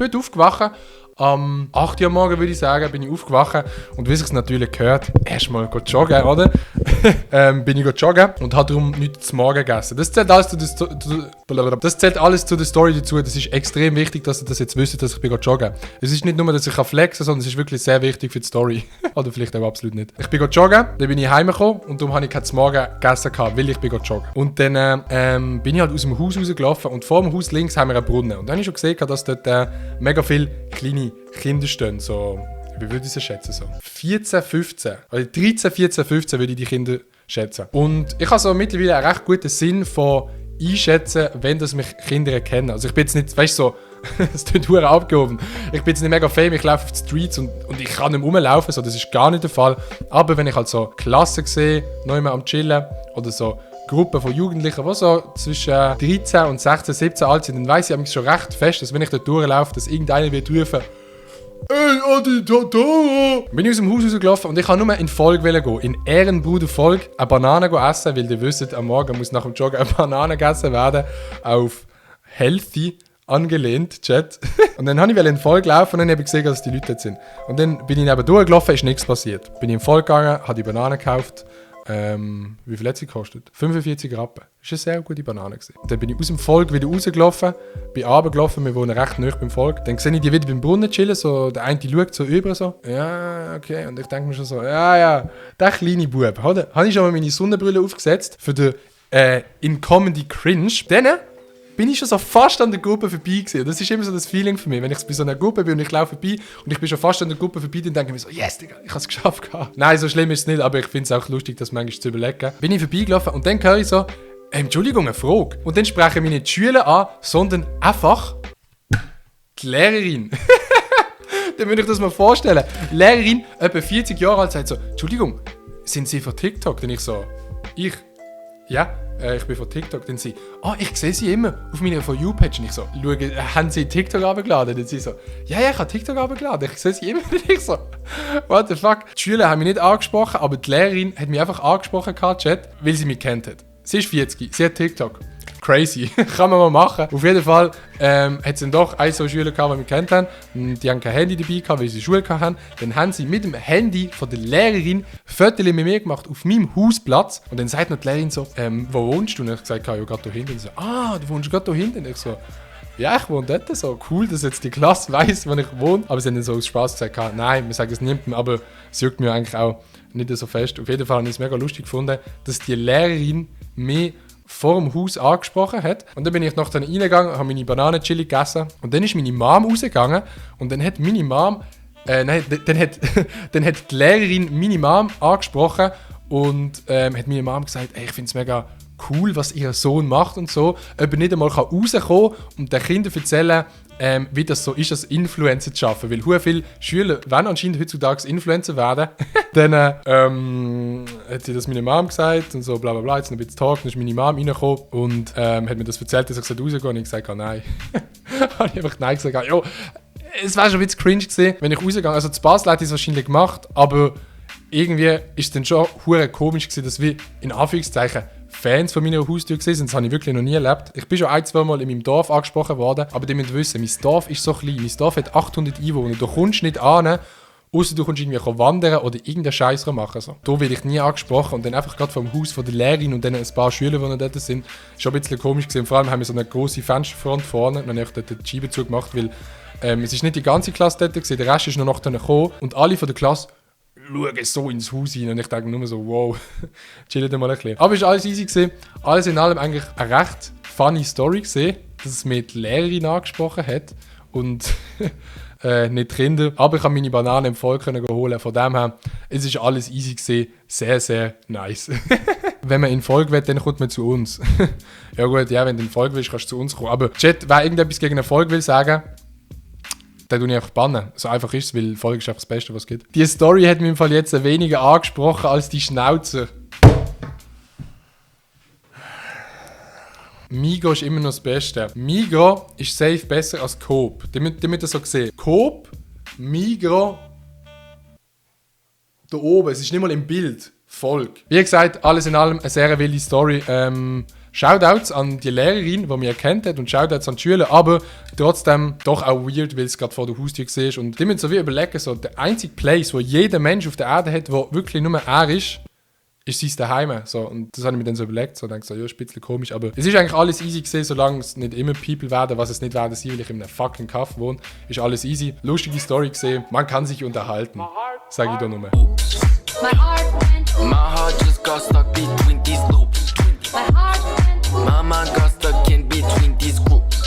bin heute aufgewacht. Am 8 Uhr morgen würde ich sagen, bin ich aufgewacht und wie sich es natürlich gehört, erstmal joggen, oder? Bin ich joggen und habe darum nichts zu Morgen gegessen. Das zählt alles zu der Story dazu. Das ist extrem wichtig, dass ihr das jetzt wisst, dass ich bin joggen. Es ist nicht nur, dass ich flexen kann, sondern es ist wirklich sehr wichtig für die Story. Oder vielleicht auch absolut nicht. Ich bin joggen, dann bin ich heimgekommen und darum habe ich kein zu Morgen gegessen, weil ich bin joggen. Und dann bin ich halt aus dem Haus rausgelaufen und vor dem Haus links haben wir einen Brunnen. Und dann habe ich schon gesehen, dass dort mega viele kleine Kinder stehen, so, wie würde ich sie schätzen, so 14, 15, oder 13, 14, 15 würde ich die Kinder schätzen. Und ich habe so mittlerweile einen recht guten Sinn von einschätzen, wenn das mich Kinder erkennen. Also ich bin jetzt nicht, weißt du, so, es tut verdammt abgehoben. Ich bin jetzt nicht mega fame, ich laufe auf die Streets und ich kann nicht mehr rumlaufen, so, das ist gar nicht der Fall. Aber wenn ich halt so Klassen sehe, noch mehr am Chillen oder so Gruppen von Jugendlichen, die so zwischen 13 und 16, 17 alt sind, dann weiss ich schon recht fest, dass wenn ich dort durchlaufe, dass irgendeiner wird rufen, «Ey, Adi, da!» Bin ich aus dem Haus rausgelaufen und ich kann nur in Folge gehen. In Ehrenbruder Folge eine Banane essen, weil ihr wisst, am Morgen muss nach dem Joggen eine Banane gegessen werden. Auf healthy angelehnt, Chat. Und dann habe ich in Folge laufen und dann habe ich gesehen, dass die Leute dort sind. Und dann bin ich neben durchgelaufen, ist nichts passiert. Bin ich in Folge gegangen, habe die Banane gekauft. Wie viel hat sie gekostet? 45 Rappen. Das war eine sehr gute Banane. Dann bin ich aus dem Volk wieder rausgelaufen, bin runtergelaufen, wir wohnen recht nahe beim Volk. Dann sehe ich die wieder beim Brunnen chillen, so, der eine schaut so über, so. Ja, okay. Und ich denke mir schon so, ja, der kleine Bub. Habe ich schon mal meine Sonnenbrille aufgesetzt für den in Comedy Cringe. Dann bin ich schon so fast an der Gruppe vorbei gewesen. Das ist immer so das Feeling für mich. Wenn ich bei so einer Gruppe bin und ich laufe vorbei und ich bin schon fast an der Gruppe vorbei, dann denke ich mir so, yes, Digga, ich habe es geschafft. Nein, so schlimm ist es nicht, aber ich finde es auch lustig, das manchmal zu überlegen. Bin ich vorbeigelaufen und dann höre ich so, Entschuldigung, eine Frage. Und dann sprechen mich nicht die Schüler an, sondern einfach die Lehrerin. Dann würde ich das mal vorstellen. Die Lehrerin, etwa 40 Jahre alt, sagt so, Entschuldigung, sind Sie von TikTok? Dann ich so, ja. Ich bin von TikTok, dann sie, ich sehe sie immer auf meiner For You-Page. Und ich so, haben sie TikTok runtergeladen? Dann sie so, ja, ich habe TikTok runtergeladen, ich sehe sie immer. Und ich so, what the fuck? Die Schüler haben mich nicht angesprochen, aber die Lehrerin hat mich einfach angesprochen, Chat, weil sie mich kennt hat. Sie ist 40, sie hat TikTok. Crazy, kann man mal machen. Auf jeden Fall hat es dann doch ein so Schüler gehabt, die mich kennt haben. Die haben kein Handy dabei gehabt, weil sie Schule hatten. Dann haben sie mit dem Handy von der Lehrerin Fotos mit mir gemacht auf meinem Hausplatz. Und dann sagt noch die Lehrerin so, wo wohnst du? Und ich habe gesagt, ja, gerade da hinten. Und sie so, du wohnst gerade da hinten? Und ich so, ja, ich wohne dort. So cool, dass jetzt die Klasse weiss, wo ich wohne. Aber sie haben dann so aus Spaß gesagt, nein, wir sagen es niemandem, aber es juckt mir eigentlich auch nicht so fest. Auf jeden Fall habe ich es mega lustig gefunden, dass die Lehrerin mich vor dem Haus angesprochen hat. Und dann bin ich nachher reingegangen, habe meine Bananenchili gegessen. Und dann ist meine Mom rausgegangen und dann hat meine Mom, dann hat die Lehrerin meine Mom angesprochen und hat meine Mom gesagt, ich finde es mega cool, was ihr Sohn macht und so. Ob er nicht einmal rauskommen kann und den Kindern erzählen, wie das so ist, als Influencer zu arbeiten. Weil viele Schüler wollen anscheinend heutzutage Influencer werden. Dann hat sie das meiner Mom gesagt und so bla bla bla, jetzt noch ein bisschen Talk. Dann ist meine Mom reingekommen und hat mir das erzählt, dass ich rausgehen und ich gesagt habe, nein. Habe ich einfach nein gesagt. Jo, es war schon ein bisschen cringe gewesen, wenn ich rausgegangen. Also zu Basel hat ich es wahrscheinlich gemacht, aber irgendwie ist es dann schon hure komisch gewesen, dass wir in Anführungszeichen Fans von meiner Haustür gesehen sind. Das habe ich wirklich noch nie erlebt. Ich bin schon 1-2 Mal in meinem Dorf angesprochen worden, aber ihr müsst wissen, mein Dorf ist so klein. Mein Dorf hat 800 Einwohner. Du kommst nicht an, außer du kommst irgendwie wandern oder irgendeinen Scheiß machen. So. Da werde ich nie angesprochen und dann einfach gerade vom Haus von der Lehrerin und dann ein paar Schüler, die noch dort sind, ist schon ein bisschen komisch gewesen. Vor allem haben wir so eine grosse Fensterfront vorne und dann habe ich dort die Scheibe zugemacht, weil es ist nicht die ganze Klasse dort gewesen, der Rest ist noch nachher gekommen und alle von der Klasse schauen so ins Haus rein und ich denke nur so, wow, chillt mal ein bisschen. Aber es war alles easy gewesen. Alles in allem eigentlich eine recht funny Story gewesen, dass es mir die Lehrerin angesprochen hat und nicht die Kinder. Aber ich konnte meine Banane im Volk holen. Von dem her, es ist alles easy gewesen. Sehr, sehr nice. Wenn man in Volk will, dann kommt man zu uns. Ja gut, ja, wenn du in Volk willst, kannst du zu uns kommen. Aber Chat, wer irgendetwas gegen einen Volk will sagen, dann tue ich einfach bannen. So einfach ist es, weil Folge ist einfach das Beste, was es gibt. Die Story hat mich im Fall jetzt weniger angesprochen als die Schnauze. Migros ist immer noch das Beste. Migros ist safe besser als Coop. Damit ihr das so sehen. Coop, Migros, da oben, es ist nicht mal im Bild. Volk. Wie gesagt, alles in allem eine sehr wilde Story. Shoutouts an die Lehrerin, die mich erkannt hat, und Shoutouts an die Schüler, aber trotzdem doch auch weird, weil es gerade vor der Haustür siehst. Und die müssen so wie überlegen, so der einzige Place, wo jeder Mensch auf der Erde hat, wo wirklich nur er ist sein Daheim. So, und das habe ich mir dann so überlegt, so denke so, ja, ist ein bisschen komisch, aber es ist eigentlich alles easy gewesen, solange es nicht immer People werden, was es nicht werden sie, weil ich in einem fucking Kaff wohne, ist alles easy. Lustige Story gesehen, man kann sich unterhalten, sage ich da nur. My heart just got stuck beat